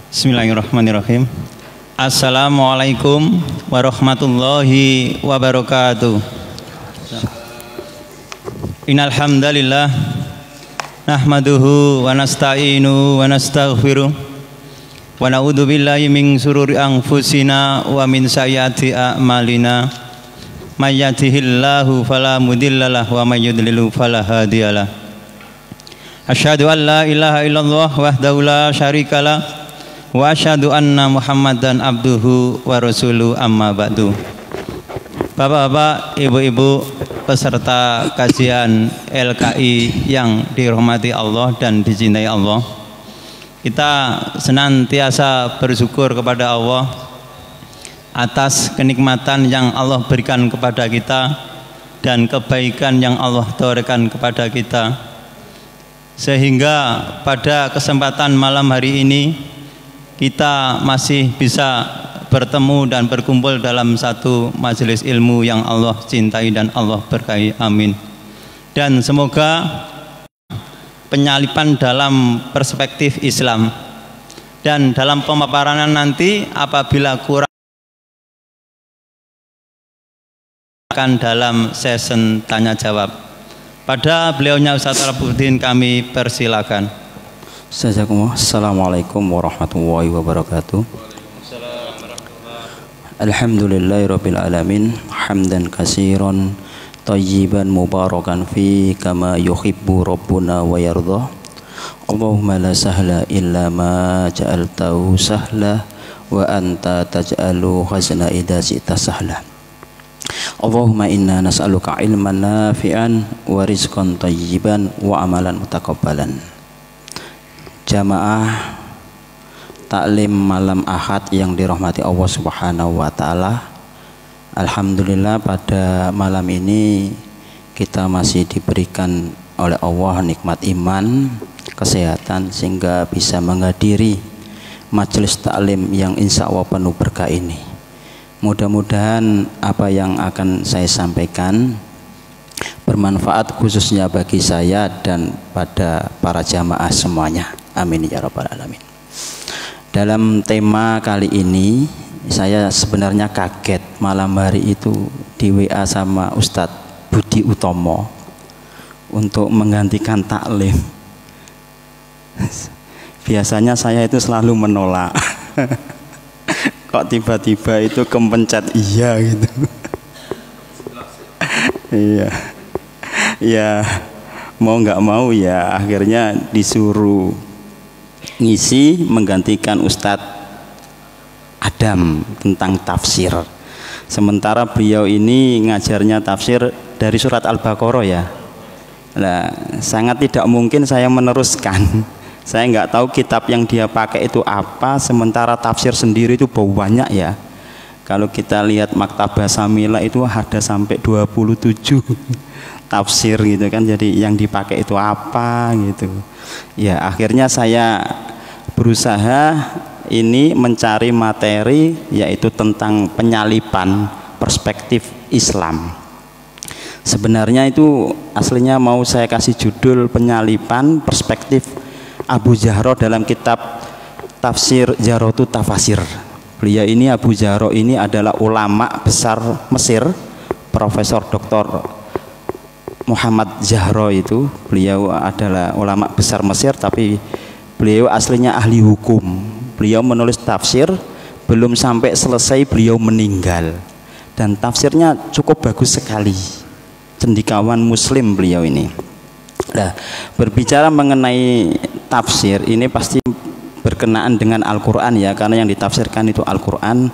Bismillahirrahmanirrahim. Assalamualaikum warahmatullahi wabarakatuh. Innal hamdalillah nahmaduhu wa nasta'inu wa nastaghfiruh wa na'udzu billahi min shururi anfusina wa min sayyiati a'malina. May yahdihillahu fala mudhillalah wa may yudlil fala hadiyalah. Asyhadu an la ilaha illallah wahdahu la syarikalah wa asyhadu anna Muhammadan abduhu wa rasuluhu amma ba'du. Bapak-bapak, ibu-ibu peserta kajian LKI yang dirahmati Allah dan dicintai Allah, kita senantiasa bersyukur kepada Allah atas kenikmatan yang Allah berikan kepada kita dan kebaikan yang Allah tawarkan kepada kita, sehingga pada kesempatan malam hari ini kita masih bisa bertemu dan berkumpul dalam satu majelis ilmu yang Allah cintai dan Allah berkahi. Amin. Dan semoga penyalipan dalam perspektif Islam dan dalam pemaparan nanti apabila kurang akan dalam session tanya jawab. Pada beliaunya Ustaz Rabuddin kami persilakan. Assalamualaikum warahmatullahi wabarakatuh. Alhamdulillahirabbil alamin, hamdan katsiran thayyiban mubarakan fi kama yuhibbu rabbuna wa yardha. Allahumma la sahla illa ma ja'altahu sahla wa anta taj'alu khazna idza syi'ta sahla. Allahumma inna nas'aluka ilman nafi'an wa rizqan thayyiban wa amalan mutaqabbalan. Jamaah taklim malam Ahad yang dirahmati Allah Subhanahu wa taala. Alhamdulillah pada malam ini kita masih diberikan oleh Allah nikmat iman, kesehatan sehingga bisa menghadiri majelis taklim yang insya Allah penuh berkah ini. Mudah-mudahan apa yang akan saya sampaikan bermanfaat khususnya bagi saya dan pada para jamaah semuanya. Amin ya rabbal alamin. Dalam tema kali ini saya sebenarnya kaget malam hari itu di WA sama Ustadz Budi Utomo untuk menggantikan taklim. Biasanya saya itu selalu menolak. Kok tiba-tiba itu kepencet iya gitu. Iya. Ya mau nggak mau ya akhirnya disuruh ngisi menggantikan Ustadz Adam tentang tafsir. Sementara beliau ini ngajarnya tafsir dari surat Al-Baqarah ya. Nah, sangat tidak mungkin saya meneruskan. Saya nggak tahu kitab yang dia pakai itu apa, sementara tafsir sendiri itu banyak ya. Kalau kita lihat Maktabah Samila itu ada sampai 27 tafsir gitu kan. Jadi yang dipakai itu apa gitu. Ya akhirnya saya berusaha ini mencari materi yaitu tentang penyalipan perspektif Islam. Sebenarnya itu aslinya mau saya kasih judul penyalipan perspektif Abu Jahro dalam kitab Tafsir Jarotu Tafasir. Beliau ini Abu Jahro ini adalah ulama besar Mesir, Profesor Dr. Muhammad Jahro itu. Beliau adalah ulama besar Mesir tapi beliau aslinya ahli hukum. Beliau menulis tafsir, belum sampai selesai beliau meninggal. Dan tafsirnya cukup bagus sekali. Cendikawan muslim beliau ini. Nah, berbicara mengenai tafsir ini pasti berkenaan dengan Al-Qur'an ya, karena yang ditafsirkan itu Al-Qur'an.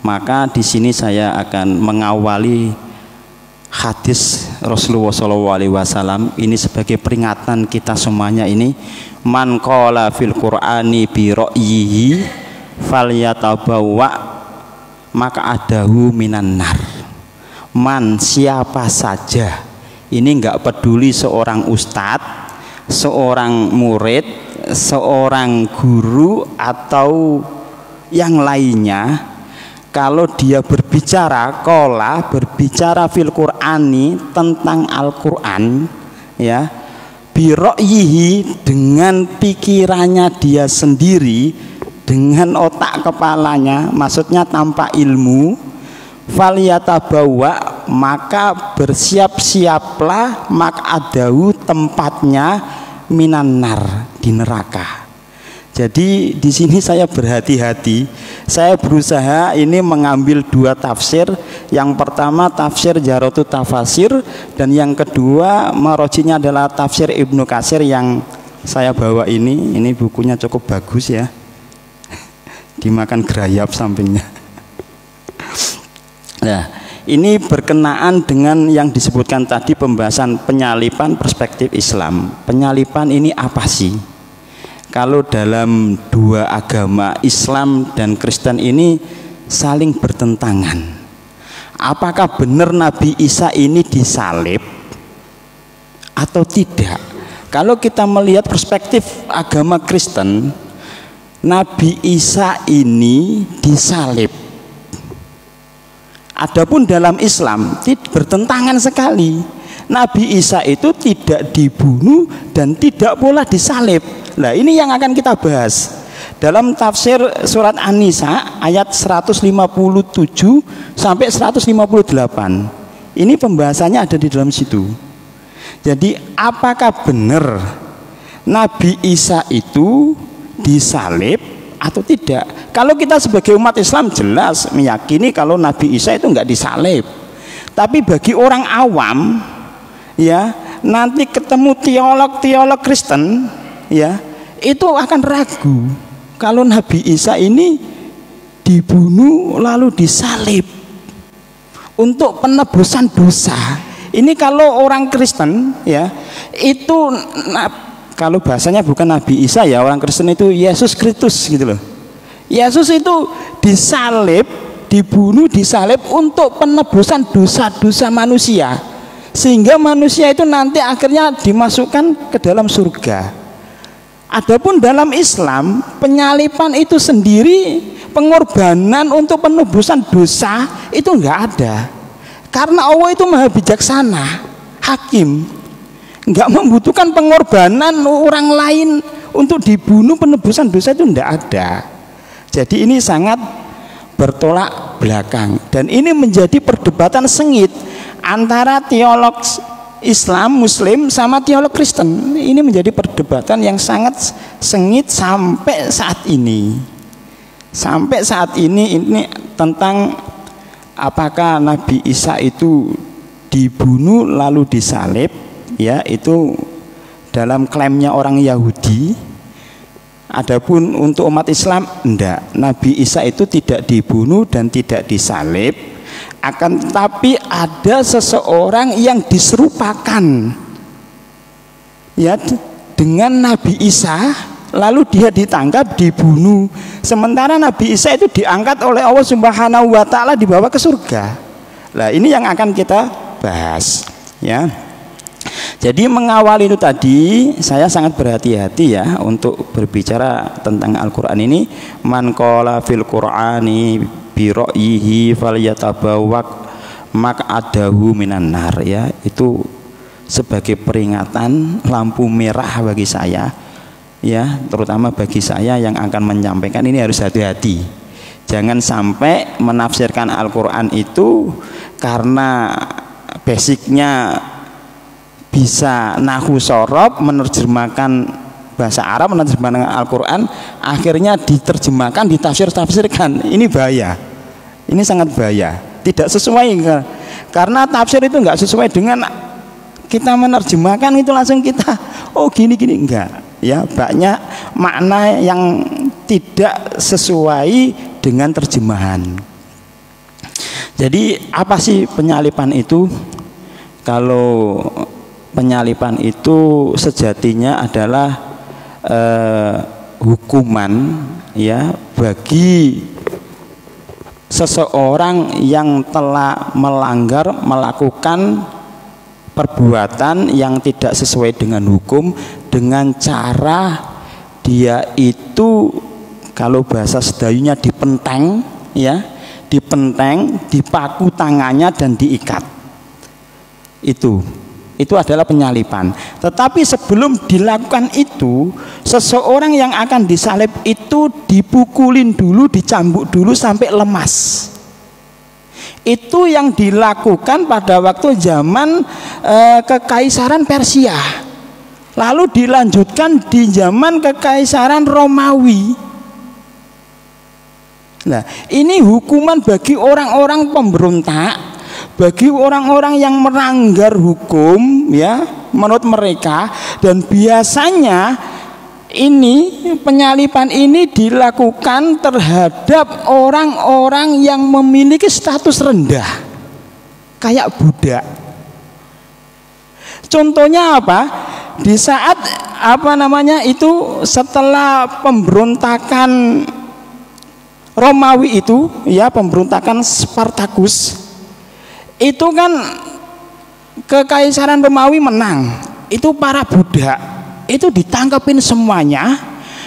Maka di sini saya akan mengawali hadis Rasulullah SAW ini sebagai peringatan kita semuanya ini. Man qala fil Qur'ani bi ra'yihi falyatabawwa maq'adahu minan nar. Man, siapa saja, ini enggak peduli seorang ustadz, seorang murid, seorang guru atau yang lainnya, kalau dia berbicara berbicara fil Qur'ani tentang Al-Qur'an ya, bi ra'yihi dengan pikirannya dia sendiri, dengan otak kepalanya, maksudnya tanpa ilmu, falyatabawa, maka bersiap-siaplah maq'adahu, tempatnya, minanar, di neraka. Jadi di sini saya berhati-hati. Saya berusaha ini mengambil dua tafsir. Yang pertama tafsir Jaratut Tafasir, dan yang kedua merojinya adalah tafsir Ibnu Katsir yang saya bawa ini. Ini bukunya cukup bagus ya. Dimakan gerayap sampingnya. Nah, ini berkenaan dengan yang disebutkan tadi, pembahasan penyalipan perspektif Islam. Penyalipan ini apa sih? Kalau dalam dua agama Islam dan Kristen ini saling bertentangan. Apakah benar Nabi Isa ini disalib atau tidak? Kalau kita melihat perspektif agama Kristen, Nabi Isa ini disalib. Adapun dalam Islam bertentangan sekali. Nabi Isa itu tidak dibunuh dan tidak pula disalib. Nah, ini yang akan kita bahas dalam tafsir surat An-Nisa ayat 157 sampai 158. Ini pembahasannya ada di dalam situ. Jadi apakah benar Nabi Isa itu disalib atau tidak? Kalau kita sebagai umat Islam jelas meyakini kalau Nabi Isa itu enggak disalib. Tapi bagi orang awam, ya, nanti ketemu teolog-teolog Kristen, ya, itu akan ragu kalau Nabi Isa ini dibunuh lalu disalib untuk penebusan dosa. Ini kalau orang Kristen, ya, itu kalau bahasanya bukan Nabi Isa, ya, orang Kristen itu Yesus Kristus gitu loh. Yesus itu disalib, dibunuh, disalib untuk penebusan dosa-dosa manusia, sehingga manusia itu nanti akhirnya dimasukkan ke dalam surga. Adapun dalam Islam, penyalipan itu sendiri, pengorbanan untuk penebusan dosa itu enggak ada. Karena Allah itu maha bijaksana, hakim, enggak membutuhkan pengorbanan orang lain untuk dibunuh, penebusan dosa itu enggak ada. Jadi ini sangat bertolak belakang, dan ini menjadi perdebatan sengit antara teolog Islam Muslim sama teolog Kristen. Ini menjadi perdebatan yang sangat sengit sampai saat ini. Sampai saat ini tentang apakah Nabi Isa itu dibunuh lalu disalib, ya, itu dalam klaimnya orang Yahudi. Adapun untuk umat Islam enggak, Nabi Isa itu tidak dibunuh dan tidak disalib. Akan tetapi ada seseorang yang diserupakan, ya, dengan Nabi Isa, lalu dia ditangkap, dibunuh. Sementara Nabi Isa itu diangkat oleh Allah Subhanahu wa taala, dibawa ke surga. Nah, ini yang akan kita bahas, ya. Jadi mengawal itu tadi saya sangat berhati-hati, ya, untuk berbicara tentang Al-Qur'an ini. Man qala fil Qur'ani bi ra'yihi falyatabawwaq maq'adahu minan nar, ya. Itu sebagai peringatan lampu merah bagi saya, ya, terutama bagi saya yang akan menyampaikan ini harus hati-hati. Jangan sampai menafsirkan Al-Qur'an itu karena basicnya bisa nahu sorob, menerjemahkan bahasa Arab, menerjemahkan Al-Quran, akhirnya diterjemahkan, ditafsir-tafsirkan. Ini bahaya, ini sangat bahaya, tidak sesuai. Karena tafsir itu enggak sesuai dengan kita menerjemahkan, itu langsung kita, oh gini-gini, enggak, ya, banyak makna yang tidak sesuai dengan terjemahan. Jadi apa sih penyalipan itu? Kalau penyalipan itu sejatinya adalah hukuman, ya, bagi seseorang yang telah melanggar, melakukan perbuatan yang tidak sesuai dengan hukum, dengan cara dia itu, kalau bahasa Sedayunya, dipenteng, ya, dipenteng, dipaku tangannya dan diikat. Itu Itu adalah penyaliban. Tetapi sebelum dilakukan itu, seseorang yang akan disalib itu dipukulin dulu, dicambuk dulu sampai lemas. Itu yang dilakukan pada waktu zaman Kekaisaran Persia. Lalu dilanjutkan di zaman Kekaisaran Romawi. Nah, ini hukuman bagi orang-orang pemberontak, bagi orang-orang yang melanggar hukum, ya, menurut mereka. Dan biasanya ini penyaliban ini dilakukan terhadap orang-orang yang memiliki status rendah, kayak budak. Contohnya apa? Di saat setelah pemberontakan Romawi itu, ya, pemberontakan Spartacus, itu kan Kekaisaran Romawi menang. Itu para budak itu ditangkapin semuanya,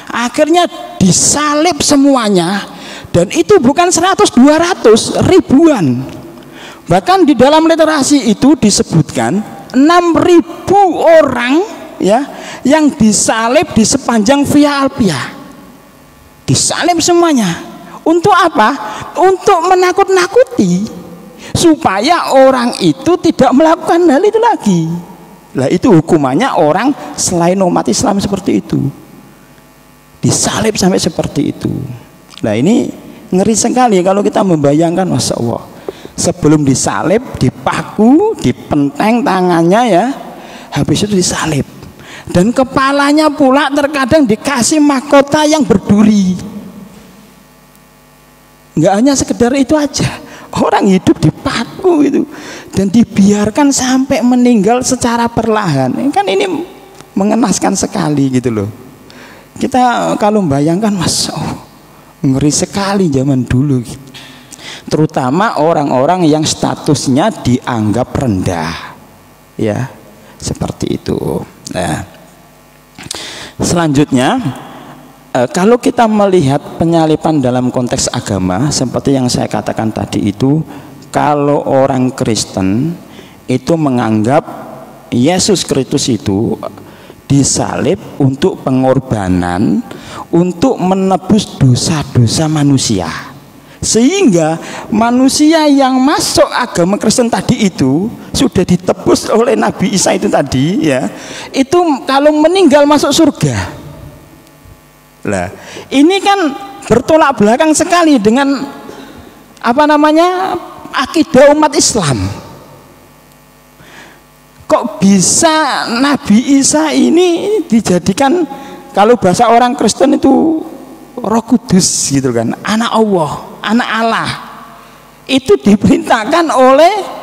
akhirnya disalib semuanya, dan itu bukan 100, 200, ribuan. Bahkan di dalam literasi itu disebutkan 6.000 orang, ya, yang disalib di sepanjang Via Appia. Disalib semuanya. Untuk apa? Untuk menakut-nakuti supaya orang itu tidak melakukan hal itu lagi. Lah, itu hukumannya orang selain umat Islam seperti itu. Disalib sampai seperti itu. Nah, ini ngeri sekali kalau kita membayangkan, Masya Allah. Sebelum disalib, dipaku, dipenteng tangannya, ya, habis itu disalib. Dan kepalanya pula terkadang dikasih mahkota yang berduri. Nggak hanya sekedar itu aja, orang hidup dipaku itu dan dibiarkan sampai meninggal secara perlahan. Kan ini mengenaskan sekali gitu loh. Kita kalau membayangkan, Mas, ngeri sekali zaman dulu. Terutama orang-orang yang statusnya dianggap rendah, ya, seperti itu. Nah, selanjutnya, kalau kita melihat penyaliban dalam konteks agama, seperti yang saya katakan tadi itu, kalau orang Kristen itu menganggap Yesus Kristus itu disalib untuk pengorbanan, untuk menebus dosa-dosa manusia. Sehingga manusia yang masuk agama Kristen tadi itu sudah ditebus oleh Nabi Isa itu tadi, ya, itu kalau meninggal masuk surga. Lah, ini kan bertolak belakang sekali dengan akidah umat Islam. Kok bisa Nabi Isa ini dijadikan, kalau bahasa orang Kristen itu, Roh Kudus gitu kan, anak Allah, anak Allah. Itu diperintahkan oleh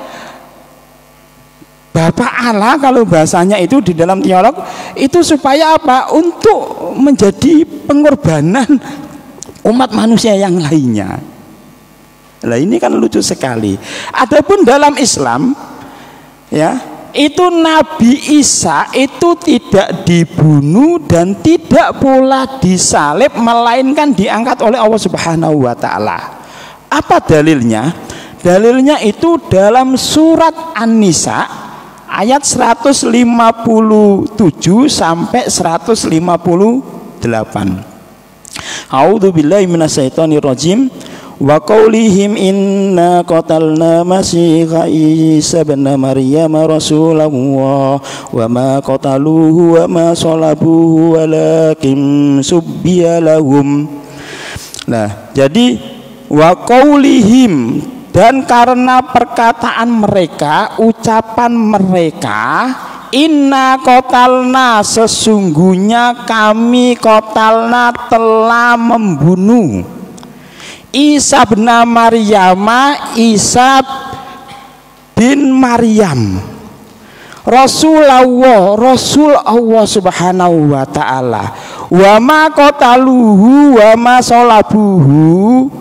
Bapak Allah, kalau bahasanya itu di dalam teolog itu, supaya apa? Untuk menjadi pengorbanan umat manusia yang lainnya. Lah, ini kan lucu sekali. Adapun dalam Islam, ya, itu Nabi Isa itu tidak dibunuh dan tidak pula disalib, melainkan diangkat oleh Allah Subhanahu wa taala. Apa dalilnya? Dalilnya itu dalam surat An-Nisa ayat 157 sampai 158. A'udzubillahi minasyaitonirrajim. Wa qaulihim inna qatalna masiha Isa ibn Maryam rasulullah wa ma qataluhu wa ma salabuhu walakin subbiya lahum. Nah, jadi wa qaulihim, dan karena perkataan mereka, ucapan mereka, inna qatalna, sesungguhnya kami, qatalna, telah membunuh Isa bin Maryam, Isa bin Maryam, Rasulullah, Rasul Allah Subhanahu wa taala, wa ma qataluhu wa ma salabuhu,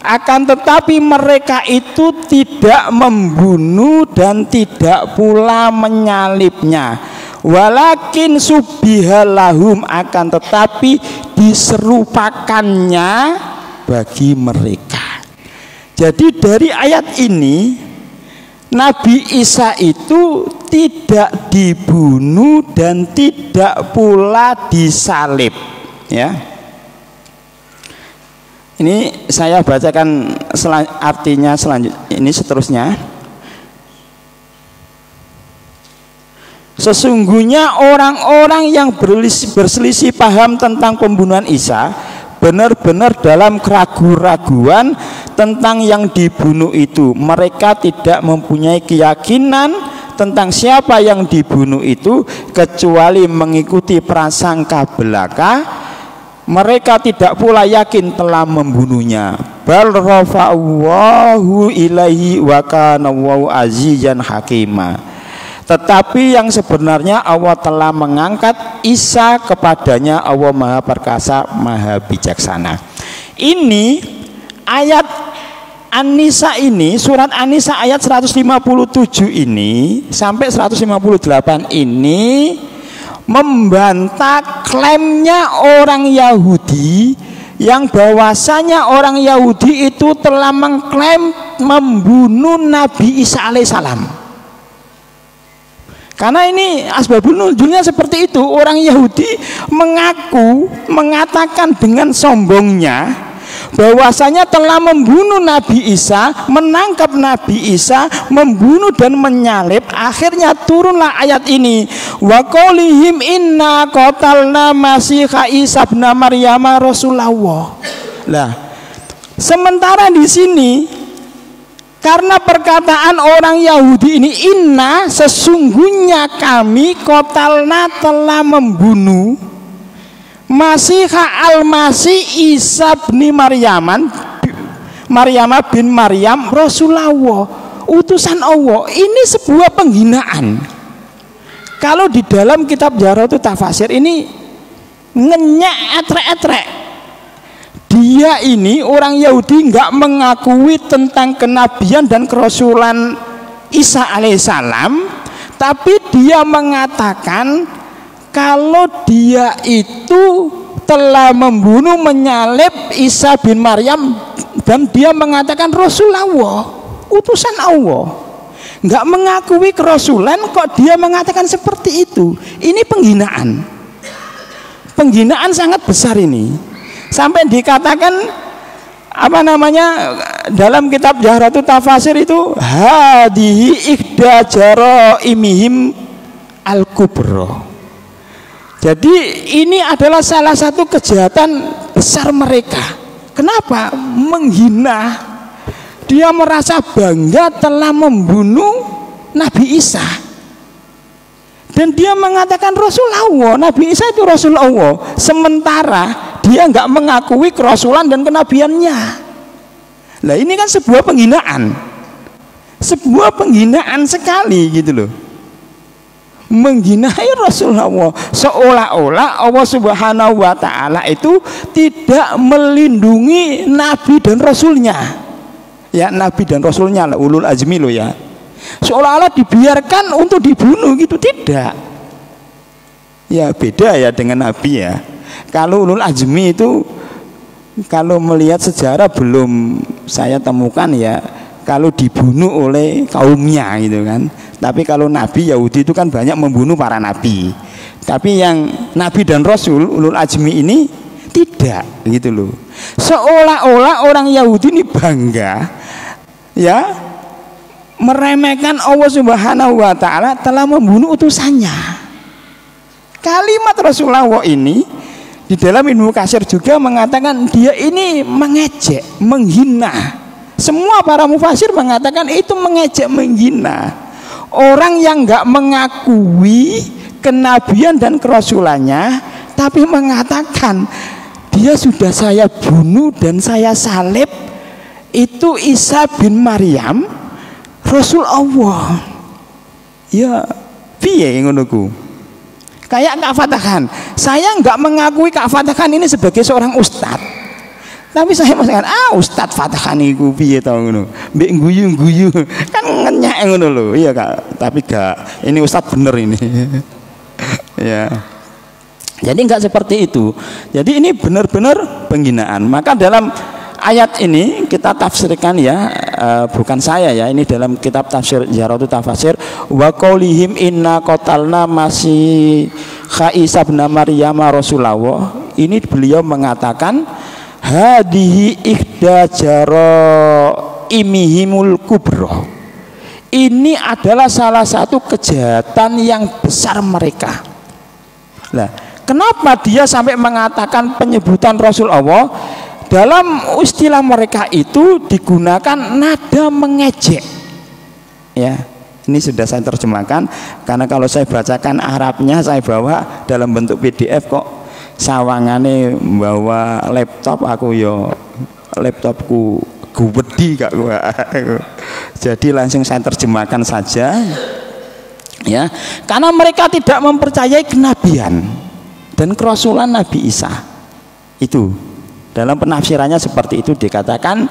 akan tetapi mereka itu tidak membunuh dan tidak pula menyalibnya, walakin subbihalahum, akan tetapi diserupakannya bagi mereka. Jadi dari ayat ini Nabi Isa itu tidak dibunuh dan tidak pula disalib, ya. Ini saya bacakan artinya selanjutnya, ini seterusnya. Sesungguhnya orang-orang yang berselisih paham tentang pembunuhan Isa benar-benar dalam keraguan-raguan tentang yang dibunuh itu. Mereka tidak mempunyai keyakinan tentang siapa yang dibunuh itu kecuali mengikuti prasangka belaka. Mereka tidak pula yakin telah membunuhnya. Bal rafa'allahu ilaihi wa kana Allahu azizan hakima. Tetapi yang sebenarnya Allah telah mengangkat Isa kepadanya, Allah Maha Perkasa, Maha Bijaksana. Ini ayat An-Nisa ini, surat An-Nisa ayat 157 ini sampai 158 ini membantah klaimnya orang Yahudi yang bahwasanya orang Yahudi itu telah mengklaim membunuh Nabi Isa alaihissalam. Karena ini asbabun nuzulnya seperti itu. Orang Yahudi mengatakan dengan sombongnya bahwasanya telah membunuh Nabi Isa, menangkap Nabi Isa, membunuh dan menyalib. Akhirnya turunlah ayat ini, wa qaulihim inna qatalna masiha Isa ibn Maryam Rasulullah. Lah, sementara di sini karena perkataan orang Yahudi ini, inna sesungguhnya kami qatalna telah membunuh Masiha al-Masih Isa bin Maryam bin Maryam Rasulullah, utusan Allah. Ini sebuah penghinaan. Kalau di dalam kitab Jaratul Tafasir ini ngenyak etrek-etrek. Dia ini orang Yahudi nggak mengakui tentang kenabian dan kerasulan Isa alaihissalam, tapi dia mengatakan kalau dia itu telah membunuh, menyalib Isa bin Maryam, dan dia mengatakan Rasulullah, utusan Allah. Nggak mengakui kerasulan, kok dia mengatakan seperti itu. Ini penghinaan. Penghinaan sangat besar ini. Sampai dikatakan dalam kitab Jahratut Tafasir itu hadihi ikhda jaraimihim al-kubra. Jadi ini adalah salah satu kejahatan besar mereka. Kenapa? Menghina. Dia merasa bangga telah membunuh Nabi Isa. Dan dia mengatakan Rasulullah, Nabi Isa itu Rasulullah. Sementara dia nggak mengakui kerasulan dan kenabiannya. Lah ini kan sebuah penghinaan. Sebuah penghinaan sekali gitu loh. Menghinai Rasulullah, seolah-olah Allah Subhanahu wa taala itu tidak melindungi nabi dan rasulnya. Ya, nabi dan rasulnya lah, ulul azmi loh ya. Seolah-olah dibiarkan untuk dibunuh gitu, tidak. Ya beda ya dengan nabi ya. Kalau ulul azmi itu, kalau melihat sejarah belum saya temukan ya, kalau dibunuh oleh kaumnya gitu kan. Tapi kalau nabi Yahudi itu kan banyak membunuh para nabi. Tapi yang nabi dan rasul ulul azmi ini tidak gitu loh. Seolah-olah orang Yahudi ini bangga ya meremehkan Allah Subhanahu wa taala telah membunuh utusannya. Kalimat Rasulullah ini di dalam Ibnu Katsir juga mengatakan dia ini mengejek, menghina. Semua para mufasir mengatakan itu mengejek, menghina. Orang yang nggak mengakui kenabian dan kerasulannya, tapi mengatakan dia sudah saya bunuh dan saya salib, itu Isa bin Maryam Rasul Allah. Ya piye ngono ku? Kayak Kak Fatahan, saya nggak mengakui Kak Fatahan ini sebagai seorang ustadz, tapi saya mengatakan Ustadz Fatahan iku piye to ngono, mbek guyu-guyu kan ngenyak ngono lho. Iya Kak, tapi gak, ini ustadz bener ini. Ya. Jadi nggak seperti itu. Jadi ini benar-benar penghinaan. Maka dalam ayat ini kita tafsirkan ya, bukan saya ya, ini dalam kitab tafsir Jaratul Tafasir, wa qaulihim inna qatalna masih Isa bin Maryam Rasulullah. Ini beliau mengatakan hadihi ikhda imihimul kubro. Ini adalah salah satu kejahatan yang besar mereka. Nah, kenapa dia sampai mengatakan penyebutan Rasul Allah? Dalam istilah mereka itu digunakan nada mengejek. Ya, ini sudah saya terjemahkan karena kalau saya bacakan Arabnya saya bawa dalam bentuk PDF kok sawangane bawa laptop aku yo laptopku gubedi gak gua. Jadi langsung saya terjemahkan saja. Ya, karena mereka tidak mempercayai kenabian dan kerasulan Nabi Isa. Itu dalam penafsirannya seperti itu dikatakan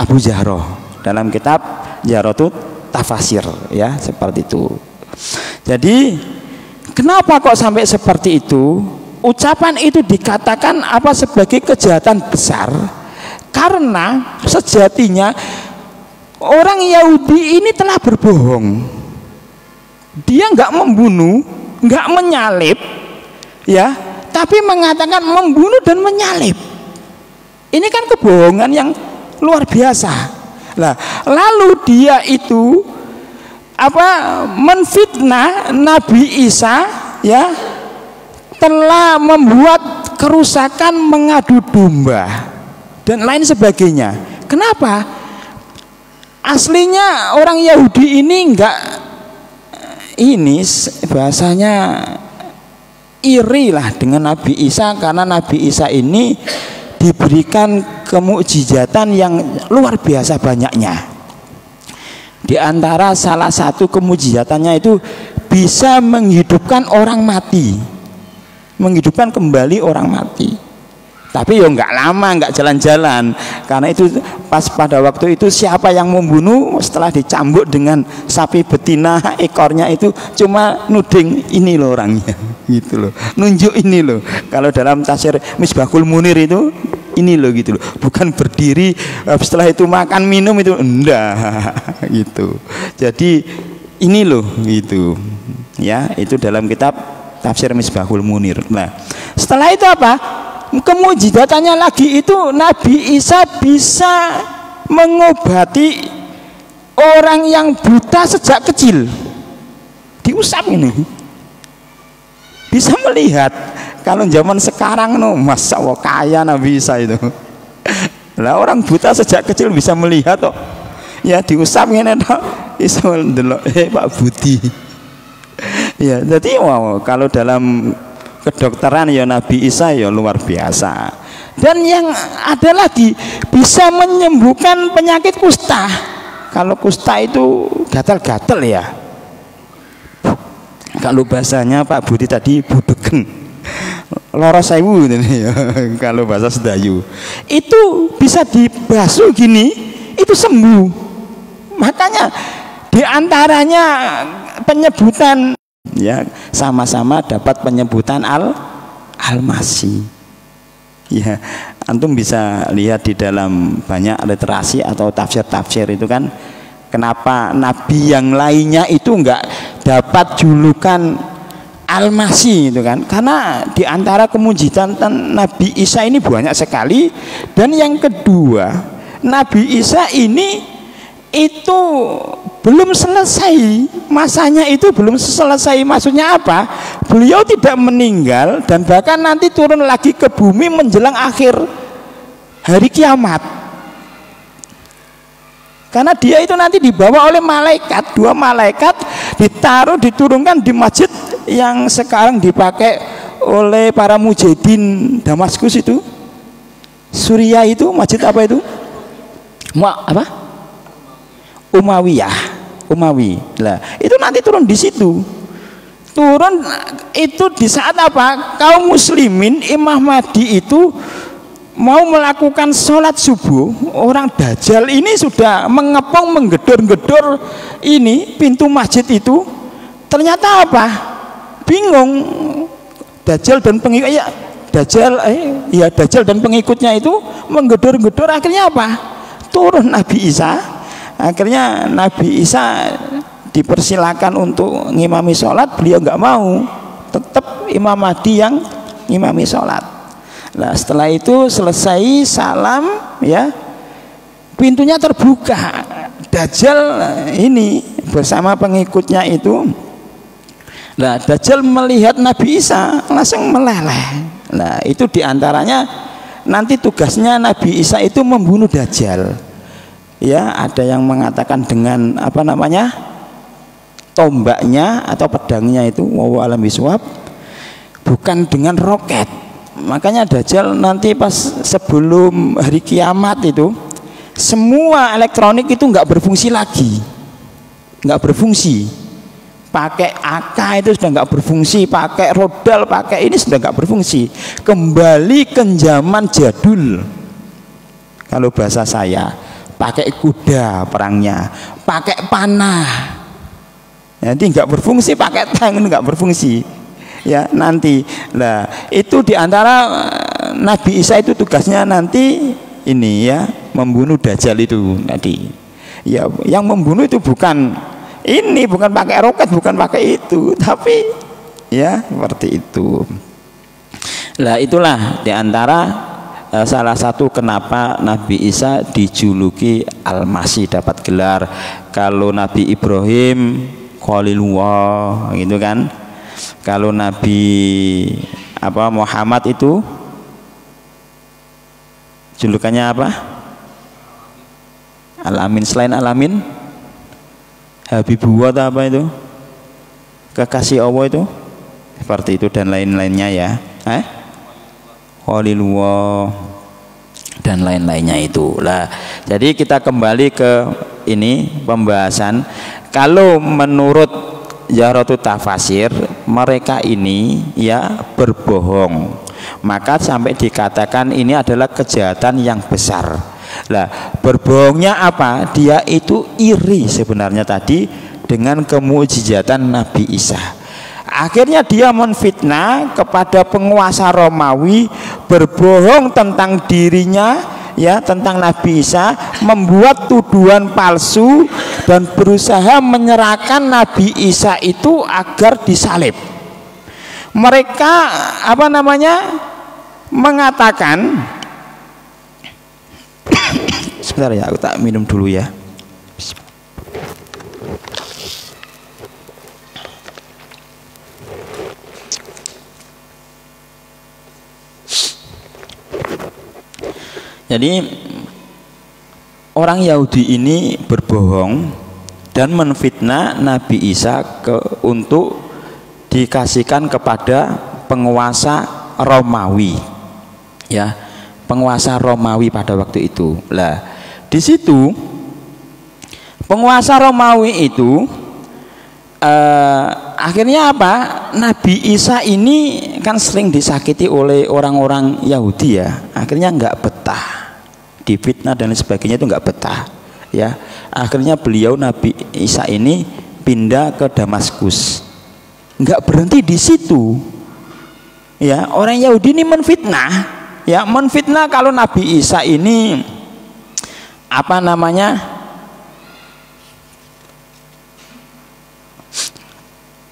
Abu Jahroh dalam kitab Jaratul Tafasir, ya, seperti itu. Jadi kenapa kok sampai seperti itu? Ucapan itu dikatakan apa sebagai kejahatan besar? Karena sejatinya orang Yahudi ini telah berbohong. Dia nggak membunuh, nggak menyalib, ya, tapi mengatakan membunuh dan menyalib. Ini kan kebohongan yang luar biasa. Nah, lalu dia itu menfitnah Nabi Isa, ya, telah membuat kerusakan, mengadu domba dan lain sebagainya. Kenapa? Aslinya orang Yahudi ini enggak, ini bahasanya iri lah dengan Nabi Isa, karena Nabi Isa ini diberikan kemukjizatan yang luar biasa banyaknya. Di antara salah satu kemujizatannya itu bisa menghidupkan orang mati, menghidupkan kembali orang mati. Tapi ya nggak lama, nggak jalan-jalan, karena itu pas pada waktu itu siapa yang membunuh setelah dicambuk dengan sapi betina ekornya itu cuma nuding ini loh orangnya, gitu loh, nunjuk ini loh. Kalau dalam tafsir Misbahul Munir itu ini loh, gitu loh, bukan berdiri setelah itu makan minum itu enggak, gitu. Jadi ini loh, gitu ya, itu dalam kitab tafsir Misbahul Munir. Nah, setelah itu apa? Kemujizatannya lagi itu Nabi Isa bisa mengobati orang yang buta sejak kecil, diusap ini bisa melihat. Kalau zaman sekarang Masya Allah kaya Nabi Isa itu. Lah orang buta sejak kecil bisa melihat kok. Ya diusap ini toh iso ndelok Pak Budi. Ya, jadi wow, kalau dalam kedokteran ya Nabi Isa ya luar biasa. Dan yang ada lagi bisa menyembuhkan penyakit kusta. Kalau kusta itu gatal-gatal ya. Kalau bahasanya Pak Budi tadi budegen, loro sewu ya, kalau bahasa Sedayu. Itu bisa dibasuh gini, itu sembuh. Makanya diantaranya penyebutan, ya, sama-sama dapat penyebutan Al-Masih. Ya, antum bisa lihat di dalam banyak literasi atau tafsir-tafsir itu kan, kenapa nabi yang lainnya itu enggak dapat julukan Al-Masih itu kan, karena di antara kemujizatan Nabi Isa ini banyak sekali. Dan yang kedua, Nabi Isa ini itu belum selesai masanya, itu belum selesai. Maksudnya apa? Beliau tidak meninggal dan bahkan nanti turun lagi ke bumi menjelang akhir hari kiamat, karena dia itu nanti dibawa oleh malaikat, 2 malaikat, diturunkan di masjid yang sekarang dipakai oleh para mujahidin Damaskus itu, Suriah itu, masjid apa itu? Umawi. Lah, itu nanti turun di situ. Turun itu di saat apa? Kaum muslimin Imam Mahdi itu mau melakukan sholat subuh. Orang Dajjal ini sudah mengepung, menggedor-gedor ini pintu masjid itu. Ternyata apa? Bingung. Dajjal dan pengikutnya itu menggedor-gedor. Akhirnya apa? turun Nabi Isa. Akhirnya Nabi Isa dipersilakan untuk ngimami sholat, beliau nggak mau, tetap Imam Mahdi yang ngimami sholat. Nah setelah itu selesai salam ya, pintunya terbuka, Dajjal ini bersama pengikutnya itu. Nah Dajjal melihat Nabi Isa langsung meleleh. Nah itu diantaranya nanti tugasnya Nabi Isa itu membunuh Dajjal. Ya ada yang mengatakan dengan apa namanya, tombaknya atau pedangnya itu, wallahu alam bisawab, bukan dengan roket. Makanya Dajjal nanti pas sebelum hari kiamat itu semua elektronik itu nggak berfungsi lagi, nggak berfungsi. Pakai AK itu sudah nggak berfungsi, pakai rodal, pakai ini sudah nggak berfungsi. Kembali ke zaman jadul. Kalau bahasa saya, pakai kuda perangnya, pakai panah. Nanti nggak berfungsi, pakai tank nggak berfungsi. Ya nanti, lah itu diantara Nabi Isa itu tugasnya nanti ini ya, membunuh Dajjal itu tadi. Ya yang membunuh itu bukan ini, bukan pakai roket, bukan pakai itu, tapi ya seperti itu. Lah itulah diantara salah satu kenapa Nabi Isa dijuluki Al-Masih, dapat gelar. Kalau Nabi Ibrahim Khalilullah gitu kan, kalau Nabi Muhammad itu julukannya apa? Al-Amin. Selain Al-Amin, Habibullah atau apa itu, kekasih Allah itu, seperti itu dan lain-lainnya ya, Khalilullah dan lain-lainnya itu lah. Jadi kita kembali ke ini pembahasan. Kalau menurut Zahratut Tafasir, mereka ini ya berbohong, maka sampai dikatakan ini adalah kejahatan yang besar. Lah berbohongnya apa? Dia itu iri sebenarnya tadi dengan kemujizatan Nabi Isa. Akhirnya dia menfitnah kepada penguasa Romawi, berbohong tentang dirinya ya, tentang Nabi Isa, membuat tuduhan palsu dan berusaha menyerahkan Nabi Isa itu agar disalib. Mereka mengatakan sebentar ya, aku tak minum dulu ya. Jadi orang Yahudi ini berbohong dan menfitnah Nabi Isa untuk dikasihkan kepada penguasa Romawi, ya, penguasa Romawi pada waktu itu. Lah, di situ penguasa Romawi itu akhirnya apa? Nabi Isa ini kan sering disakiti oleh orang-orang Yahudi ya. Akhirnya nggak betah, difitnah dan sebagainya, itu nggak betah ya. Akhirnya beliau Nabi Isa ini pindah ke Damaskus. Nggak berhenti di situ ya. Orang Yahudi ini menfitnah ya, menfitnah kalau Nabi Isa ini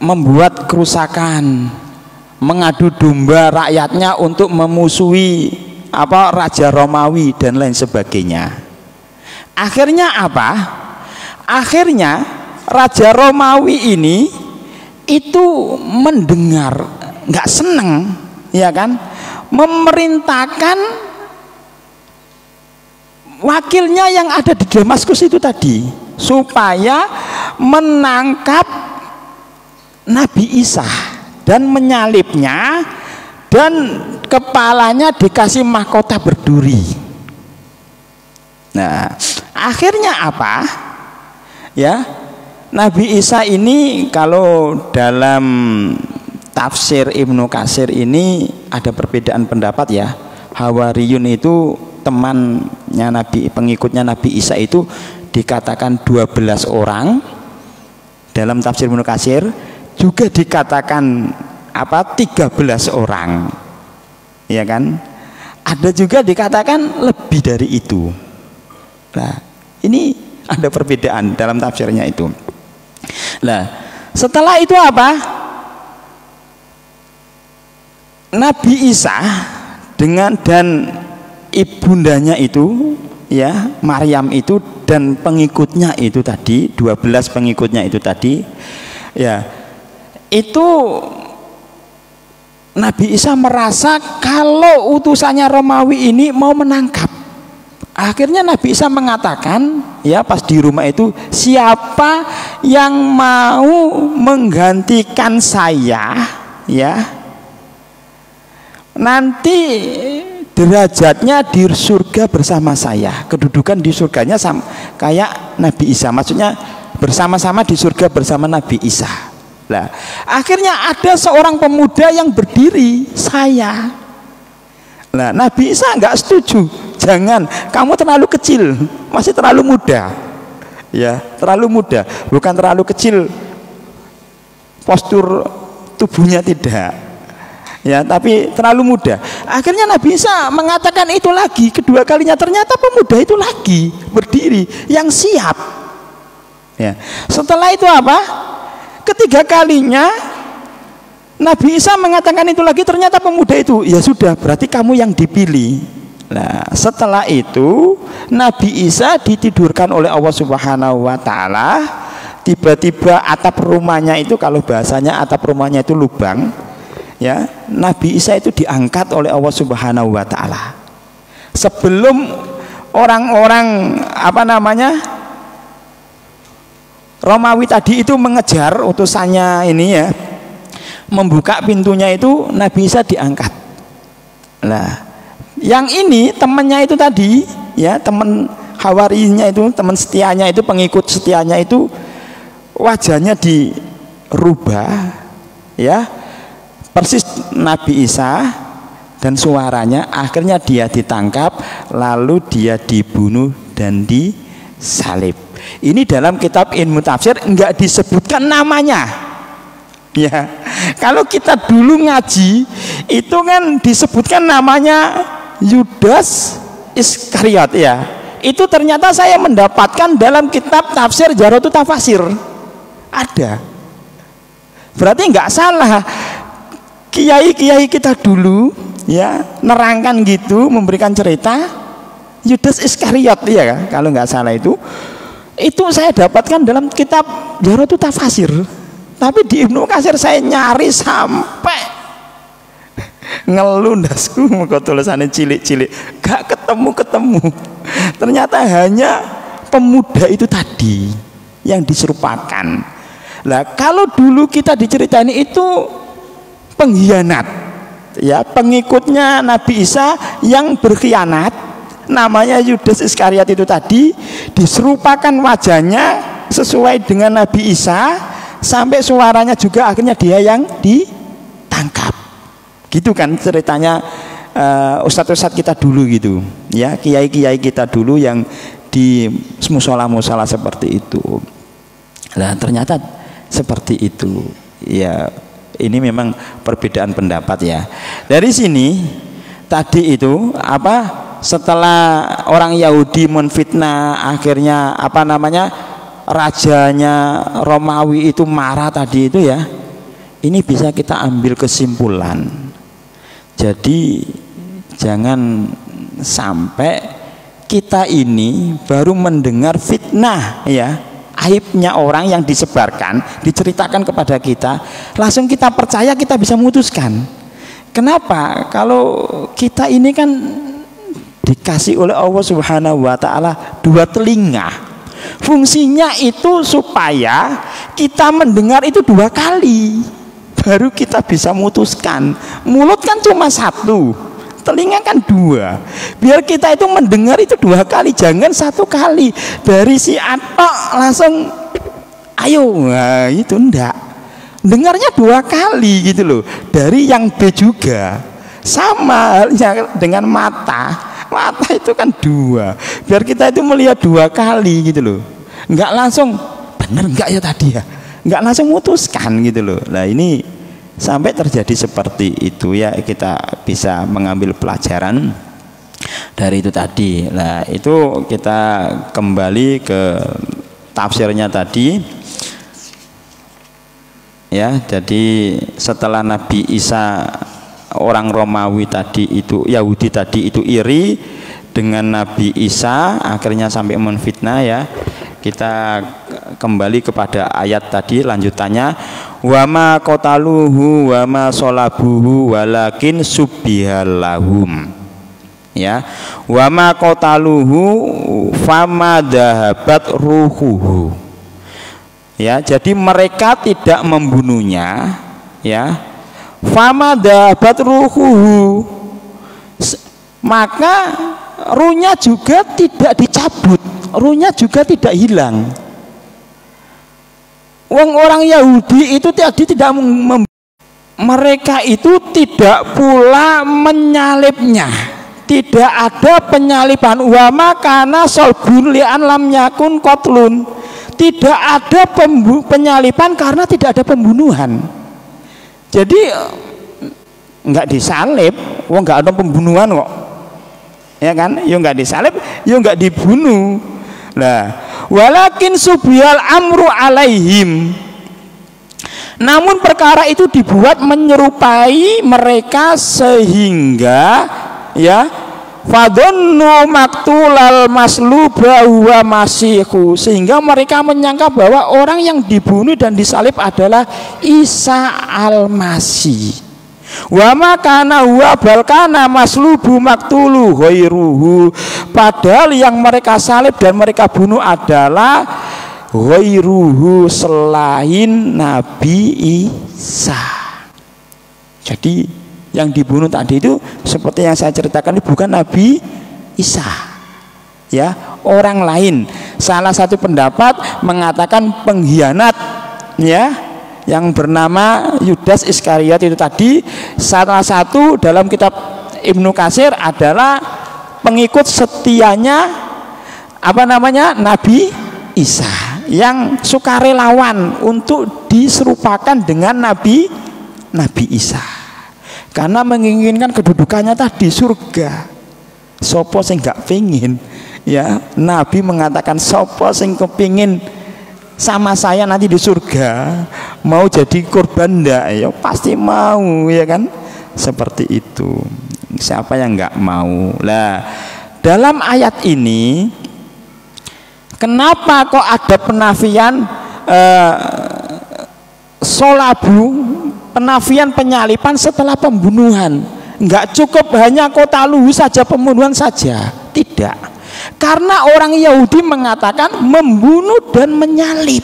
membuat kerusakan, mengadu domba rakyatnya untuk memusuhi Raja Romawi dan lain sebagainya. Akhirnya apa? Akhirnya Raja Romawi ini itu mendengar, nggak seneng, ya kan? Memerintahkan wakilnya yang ada di Damaskus itu tadi supaya menangkap Nabi Isa dan menyalibnya, dan kepalanya dikasih mahkota berduri. Nah, akhirnya apa? Ya, Nabi Isa ini kalau dalam tafsir Ibnu Katsir ini ada perbedaan pendapat ya. Hawariyun itu temannya Nabi, pengikutnya Nabi Isa itu dikatakan 12 orang dalam tafsir Ibnu Katsir, juga dikatakan 13 orang, ya kan? Ada juga dikatakan lebih dari itu, Nah, ini ada perbedaan dalam tafsirnya itu. Nah, setelah itu apa? Nabi Isa dengan dan ibundanya itu, ya, Maryam itu dan pengikutnya itu tadi, 12 pengikutnya itu tadi, ya, itu Nabi Isa merasa kalau utusannya Romawi ini mau menangkap. Akhirnya Nabi Isa mengatakan, ya, pas di rumah itu, siapa yang mau menggantikan saya, ya, nanti derajatnya di surga bersama saya. Kedudukan di surganya sama kayak Nabi Isa, maksudnya bersama-sama di surga bersama Nabi Isa. Nah, akhirnya ada seorang pemuda yang berdiri, saya. Nah, Nabi Isa nggak setuju. Jangan, kamu terlalu kecil, masih terlalu muda. Ya, terlalu muda, bukan terlalu kecil postur tubuhnya, tidak. Ya, tapi terlalu muda. Akhirnya Nabi Isa mengatakan itu lagi, kedua kalinya ternyata pemuda itu lagi berdiri yang siap. Ya. Setelah itu apa? Ketiga kalinya Nabi Isa mengatakan itu lagi, ternyata pemuda itu, ya sudah, berarti kamu yang dipilih. Nah, setelah itu Nabi Isa ditidurkan oleh Allah Subhanahu wa taala. Tiba-tiba atap rumahnya itu, kalau bahasanya atap rumahnya itu lubang, ya, Nabi Isa itu diangkat oleh Allah Subhanahu wa taala. Sebelum orang-orang Romawi tadi itu mengejar utusannya ini, ya, membuka pintunya itu, Nabi Isa diangkat. Nah, yang ini temannya itu tadi, ya, teman hawarinya itu, teman setianya itu, pengikut setianya itu, wajahnya dirubah, ya, persis Nabi Isa, dan suaranya. Akhirnya dia ditangkap, lalu dia dibunuh dan disalib. Ini dalam kitab ilmu tafsir enggak disebutkan namanya. Ya, kalau kita dulu ngaji itu kan disebutkan namanya Yudas Iskariot, ya. Itu ternyata saya mendapatkan dalam kitab tafsir Jarotu Tafasir. Ada. Berarti enggak salah. Kiai-kiai kita dulu, ya, nerangkan gitu, memberikan cerita Yudas Iskariot, ya kan? Kalau enggak salah itu saya dapatkan dalam kitab Jarotu Tafasir. Tapi di Ibnu Katsir saya nyari sampai ngelundasku, muka tulisannya cilik-cilik, gak ketemu. Ternyata hanya pemuda itu tadi yang diserupakan. Lah, kalau dulu kita diceritain itu pengkhianat, ya, pengikutnya Nabi Isa yang berkhianat, namanya Yudas Iskariot itu tadi, diserupakan wajahnya sesuai dengan Nabi Isa, sampai suaranya juga akhirnya dia yang ditangkap. Gitu kan ceritanya ustadz-ustadz kita dulu gitu, ya, kiai-kiai kita dulu yang di musola-musola seperti itu. Nah, ternyata seperti itu. Ya, ini memang perbedaan pendapat, ya. Dari sini tadi itu setelah orang Yahudi menfitnah, akhirnya rajanya Romawi itu marah tadi itu, ya. Ini bisa kita ambil kesimpulan. Jadi jangan sampai kita ini baru mendengar fitnah, ya, aibnya orang yang disebarkan, diceritakan kepada kita, langsung kita percaya, kita bisa memutuskan. Kenapa? Kalau kita ini kan dikasih oleh Allah Subhanahu wa taala 2 telinga. Fungsinya itu supaya kita mendengar itu 2 kali, baru kita bisa memutuskan. Mulut kan cuma 1, telinga kan 2. Biar kita itu mendengar itu 2 kali, jangan 1 kali. Dari si atok langsung ayo, nah, itu enggak. Dengarnya 2 kali gitu loh. Dari yang B juga. Sama halnya dengan mata. Mata itu kan 2. Biar kita itu melihat 2 kali gitu loh. Enggak langsung bener enggak ya tadi, ya. Enggak langsung memutuskan gitu loh. Nah, ini sampai terjadi seperti itu, ya, kita bisa mengambil pelajaran. dari itu tadi. Nah, itu kita kembali ke tafsirnya tadi. Ya, jadi setelah Nabi Isa, orang Romawi tadi itu, Yahudi tadi itu iri dengan Nabi Isa, akhirnya sampai menfitnah ya. Kita kembali kepada ayat tadi lanjutannya, wa ma qataluhu wa ma salabuhu walakin subbihal lahum. Ya, wa ma qataluhu fama dhahabat ruhuhu. Ya, jadi mereka tidak membunuhnya, ya. Fama dhahabat ruhuhu, maka ruhnya juga tidak dicabut, ruhnya juga tidak hilang. Orang Yahudi itu tadi tidak mereka itu tidak pula menyalibnya, tidak ada penyaliban. Wa makana solbun li'an lam yakun qatlun, tidak ada penyaliban karena tidak ada pembunuhan. Jadi enggak disalib, wong enggak ada pembunuhan kok. Ya kan? Ya enggak disalib, ya enggak dibunuh. Nah, walakin subiyal amru alaihim. Namun perkara itu dibuat menyerupai mereka sehingga ya fadhannu maktulal masluba huwa masihu, sehingga mereka menyangka bahwa orang yang dibunuh dan disalib adalah Isa al-Masih. Wa makana huwa balkana maslubu maktulu ghairuhu, padahal yang mereka salib dan mereka bunuh adalah ghairuhu, selain Nabi Isa. Jadi yang dibunuh tadi itu seperti yang saya ceritakan itu bukan Nabi Isa, ya, orang lain. Salah satu pendapat mengatakan pengkhianat, ya, yang bernama Yudas Iskariot itu tadi. Salah satu dalam kitab Ibnu Katsir adalah pengikut setianya Nabi Isa, yang sukarelawan untuk diserupakan dengan Nabi Isa, karena menginginkan kedudukannya tadi surga. Sopo sing gak pingin, ya, Nabi mengatakan sopo sing kepingin sama saya nanti di surga, mau jadi korban ndak? Ya pasti mau, ya kan? Seperti itu. Siapa yang nggak mau? Lah, dalam ayat ini kenapa kok ada penafian solabu, penafian penyalipan setelah pembunuhan? Nggak cukup hanya kotaluhu saja, pembunuhan saja, tidak. Karena orang Yahudi mengatakan membunuh dan menyalib.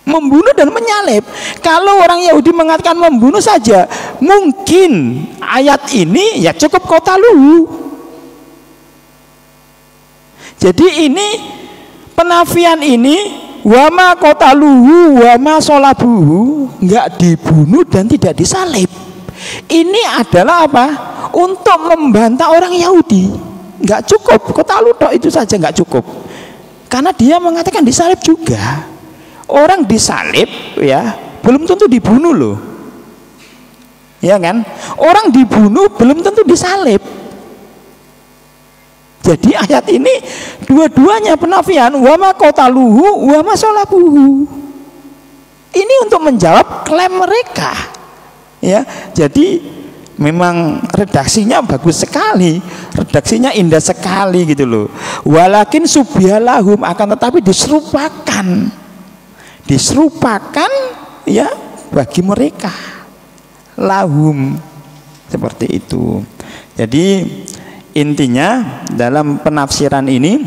Membunuh dan menyalib. Kalau orang Yahudi mengatakan membunuh saja, mungkin ayat ini ya cukup kotaluhu. Jadi ini penafian ini, wama kotaluhu wama solabuhu, nggak dibunuh dan tidak disalib. Ini adalah apa? Untuk membantah orang Yahudi. Nggak cukup, kotalu tok itu saja nggak cukup, karena dia mengatakan disalib juga. Orang disalib ya belum tentu dibunuh loh, ya kan? Orang dibunuh belum tentu disalib. Jadi ayat ini dua-duanya penafian, wama kotaluhu wama solabuhu. Ini untuk menjawab klaim mereka, ya. Jadi memang redaksinya bagus sekali, redaksinya indah sekali gitu loh. Walakin subbihalahum, akan tetapi diserupakan ya bagi mereka, lahum, seperti itu. Jadi intinya dalam penafsiran ini,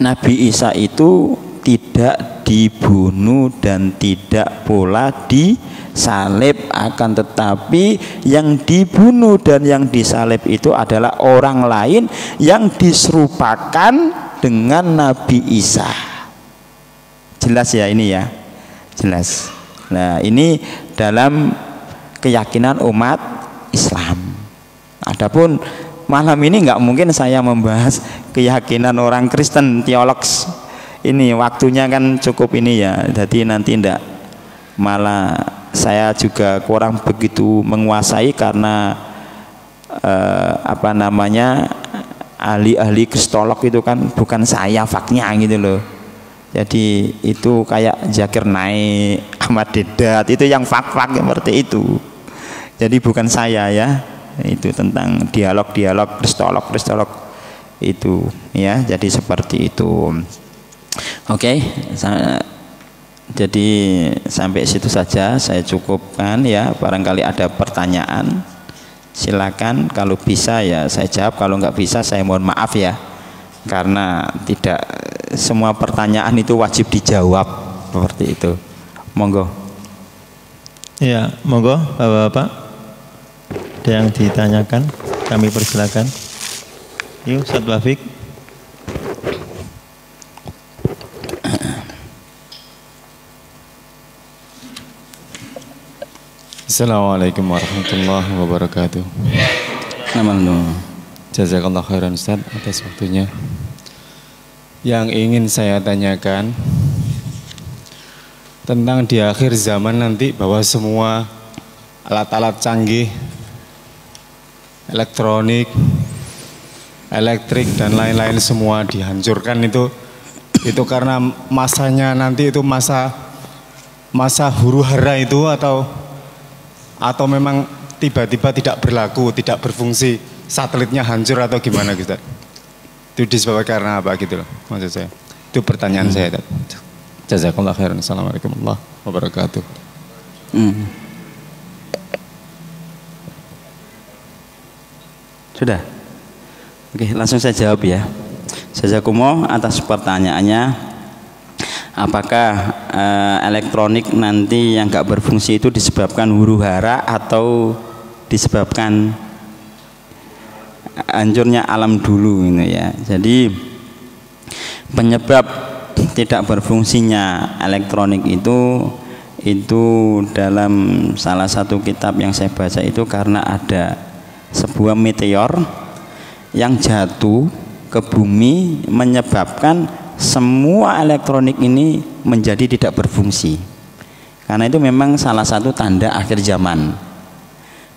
Nabi Isa itu tidak dibunuh dan tidak pula disalib, akan tetapi yang dibunuh dan yang disalib itu adalah orang lain yang diserupakan dengan Nabi Isa. Jelas ya ini ya, jelas. Nah ini dalam keyakinan umat Islam. Adapun malam ini nggak mungkin saya membahas keyakinan orang Kristen teolog. Ini waktunya kan cukup ini ya, jadi nanti ndak malah saya juga kurang begitu menguasai, karena apa namanya, ahli-ahli kristolog itu kan bukan saya faknya gitu loh. Jadi itu kayak Zakir Naik, Ahmad Dedat, itu yang fak-fak seperti itu. Jadi bukan saya ya, itu tentang dialog-dialog kristolog itu ya. Jadi seperti itu. Oke, jadi sampai situ saja saya cukupkan ya. Barangkali ada pertanyaan, silakan. Kalau bisa ya saya jawab, kalau nggak bisa saya mohon maaf ya, karena tidak semua pertanyaan itu wajib dijawab seperti itu. Monggo. Ya, monggo Bapak-bapak. Ada yang ditanyakan, kami persilakan. Yuk, Ustaz Wafik. Assalamualaikum warahmatullahi wabarakatuh. Jazakallah khairan Ustaz atas waktunya. Yang ingin saya tanyakan tentang di akhir zaman nanti, bahwa semua alat-alat canggih, elektronik, elektrik dan lain-lain semua dihancurkan, itu karena masanya nanti itu masa huru hara itu, atau memang tiba-tiba tidak berlaku, tidak berfungsi, satelitnya hancur atau gimana gitu? Itu disebabkan karena apa gitu loh, maksud saya. Itu pertanyaan saya. Jazakallah khairan. Assalamualaikum warahmatullahi wabarakatuh. Sudah? Oke, langsung saya jawab ya. Jazakumullah atas pertanyaannya. Apakah elektronik nanti yang nggak berfungsi itu disebabkan huru hara atau disebabkan hancurnya alam dulu ini ya. Jadi penyebab tidak berfungsinya elektronik itu dalam salah satu kitab yang saya baca itu karena ada sebuah meteor yang jatuh ke bumi menyebabkan semua elektronik ini menjadi tidak berfungsi. Karena itu memang salah satu tanda akhir zaman,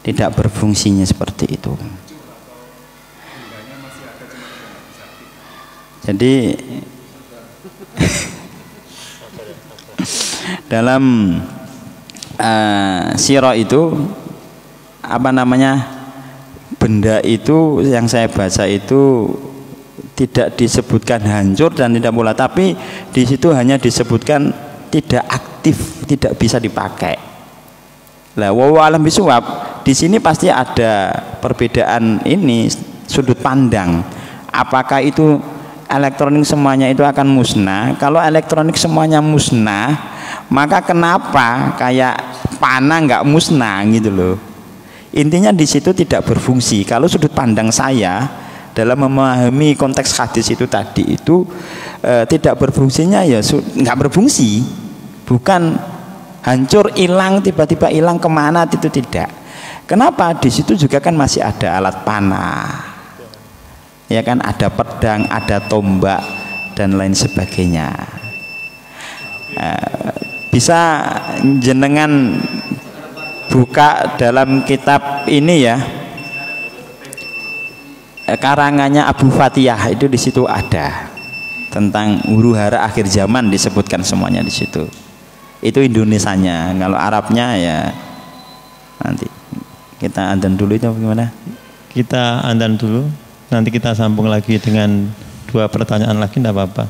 tidak berfungsinya seperti itu. Jadi dalam sirah itu apa namanya, benda itu yang saya baca itu tidak disebutkan hancur dan tidak pula, tapi di situ hanya disebutkan tidak aktif, tidak bisa dipakai. Lah wallahu alam bishawab, di sini pasti ada perbedaan ini sudut pandang. Apakah itu elektronik semuanya itu akan musnah? Kalau elektronik semuanya musnah, maka kenapa kayak panah nggak musnah gitu loh. Intinya di situ tidak berfungsi. Kalau sudut pandang saya dalam memahami konteks hadis itu tadi itu tidak berfungsinya ya nggak berfungsi, bukan hancur, hilang, tiba-tiba hilang kemana, itu tidak. Kenapa? Di situ juga kan masih ada alat panah, ya kan, ada pedang, ada tombak dan lain sebagainya. Bisa jenengan buka dalam kitab ini ya, karangannya Abu Fatihah, itu di situ ada tentang huru hara akhir zaman, disebutkan semuanya di situ. Itu Indonesianya. Kalau Arabnya ya nanti kita adzan dulu, itu gimana? Kita adzan dulu, nanti kita sambung lagi dengan 2 pertanyaan lagi, tidak apa-apa.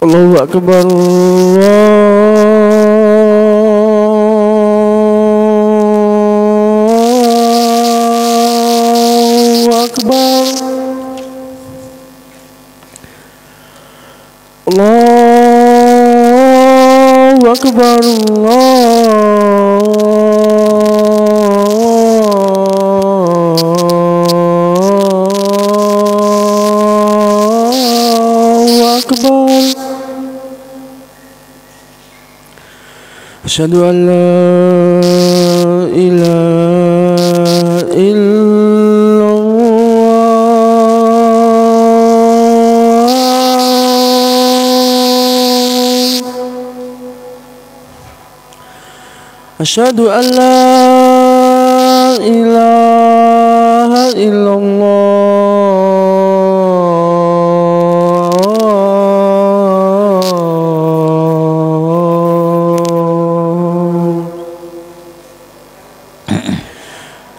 Allahu Akbar, Allahu Akbar, Allahu Akbar, Allahu Akbar. Asyhadu an la ilaha illallah Asyhadu an la ilaha illallah.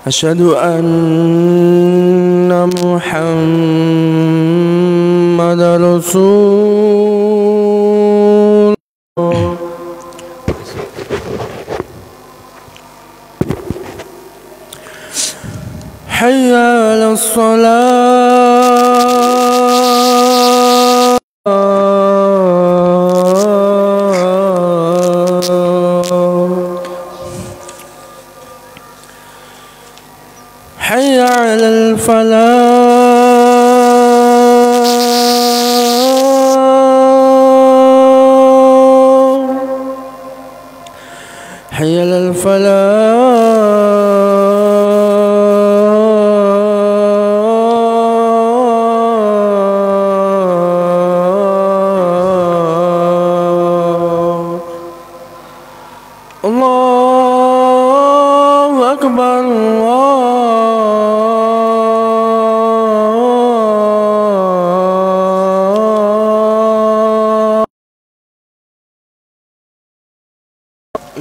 Asyhadu anna Muhammadar Rasul. Hayya 'alas shalah. Hayya 'alal falah. Hayya 'alal falah. Allahu Akbar.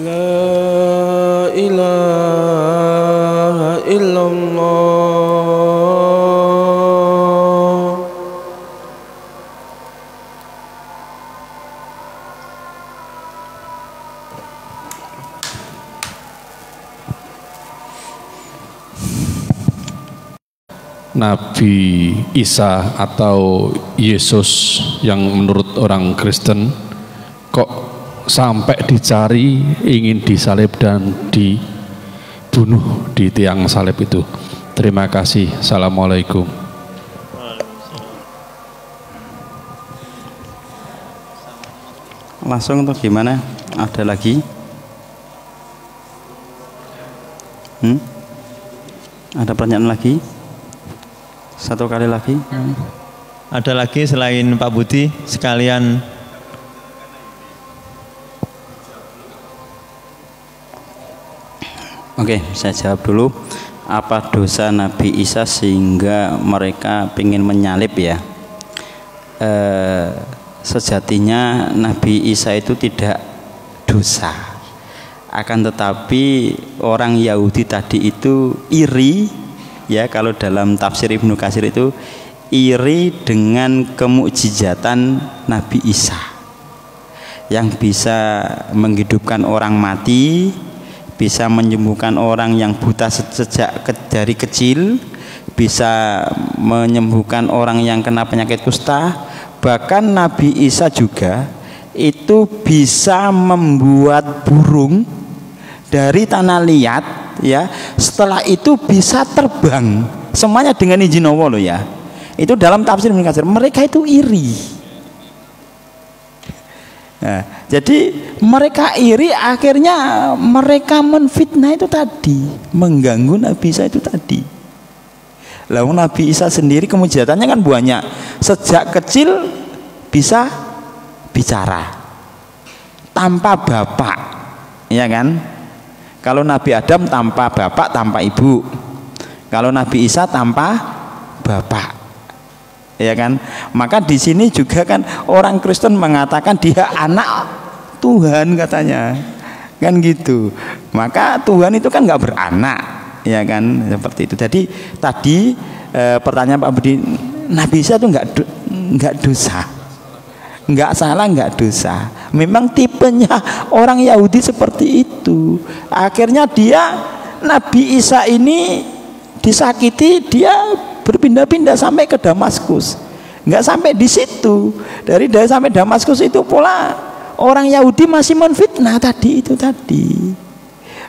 La ilaha illallah. Nabi Isa atau Yesus yang menurut orang Kristen kok sampai dicari, ingin disalib dan dibunuh di tiang salib itu. Terima kasih. Assalamualaikum. Langsung untuk gimana? Ada lagi? Ada pertanyaan lagi? Satu kali lagi? Ada lagi selain Pak Budi sekalian? Oke, saya jawab dulu. Apa dosa Nabi Isa sehingga mereka ingin menyalib ya? Sejatinya Nabi Isa itu tidak dosa. Akan tetapi orang Yahudi tadi itu iri, ya, kalau dalam tafsir Ibnu Katsir itu iri dengan kemukjizatan Nabi Isa yang bisa menghidupkan orang mati, bisa menyembuhkan orang yang buta sejak dari kecil, bisa menyembuhkan orang yang kena penyakit kusta. Bahkan Nabi Isa juga itu bisa membuat burung dari tanah liat, ya, setelah itu bisa terbang, semuanya dengan izin Allah loh ya. Itu dalam tafsir Ibnu Katsir. Mereka itu iri. Nah, jadi mereka iri, akhirnya mereka menfitnah itu tadi, mengganggu Nabi Isa itu tadi. Lalu Nabi Isa sendiri kemujizatannya kan banyak. Sejak kecil bisa bicara tanpa bapak, ya kan? Kalau Nabi Adam tanpa bapak, tanpa ibu. Kalau Nabi Isa tanpa bapak, ya kan? Maka di sini juga kan orang Kristen mengatakan dia anak Tuhan katanya, kan gitu. Maka Tuhan itu kan nggak beranak, ya kan, seperti itu. Jadi tadi pertanyaan Pak Budi, Nabi Isa itu nggak dosa, nggak salah, nggak dosa. Memang tipenya orang Yahudi seperti itu. Akhirnya Nabi Isa ini disakiti, dia berpindah-pindah sampai ke Damaskus. Nggak sampai di situ. Dari sampai Damaskus itu pula orang Yahudi masih menfitnah tadi,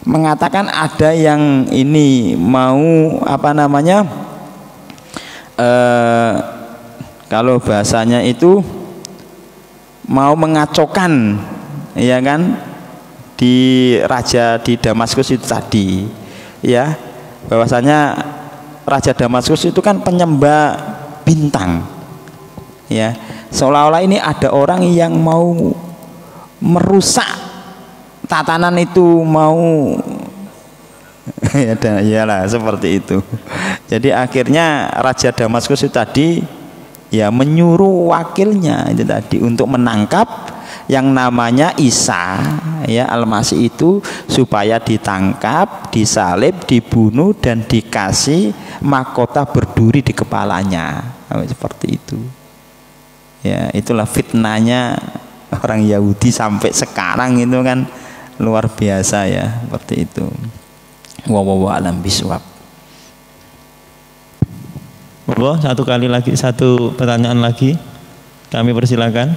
mengatakan ada yang ini mau apa namanya, kalau bahasanya itu mau mengacaukan, ya kan, di raja di Damaskus itu tadi, ya, bahwasanya raja Damaskus itu kan penyembah bintang, ya, seolah-olah ini ada orang yang mau merusak tatanan itu mau ya iyalah seperti itu. Jadi akhirnya Raja Damaskus itu tadi ya menyuruh wakilnya itu tadi untuk menangkap yang namanya Isa ya Al-Masih itu supaya ditangkap, disalib, dibunuh dan dikasih mahkota berduri di kepalanya. Seperti itu. Ya, itulah fitnahnya orang Yahudi sampai sekarang itu kan luar biasa ya, seperti itu. Wallahu a'lam bishawab. Satu kali lagi, satu pertanyaan lagi kami persilakan.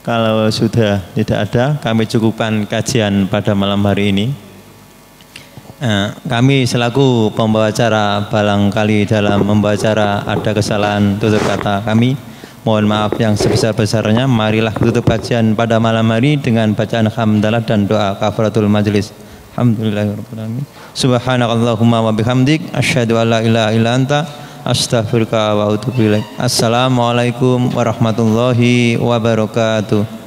Kalau sudah tidak ada, kami cukupkan kajian pada malam hari ini. Kami selaku pembawa acara barangkali dalam membawa acara ada kesalahan tutur kata kami, mohon maaf yang sebesar-besarnya. Marilah tutup kajian pada malam hari dengan bacaan hamdalah dan doa kafaratul majelis. Alhamdulillahirabbil alamin. Subhanakallahumma wa bihamdik asyhadu an la ilaha illa anta astaghfiruka wa atubu ilaik. Assalamualaikum warahmatullahi wabarakatuh.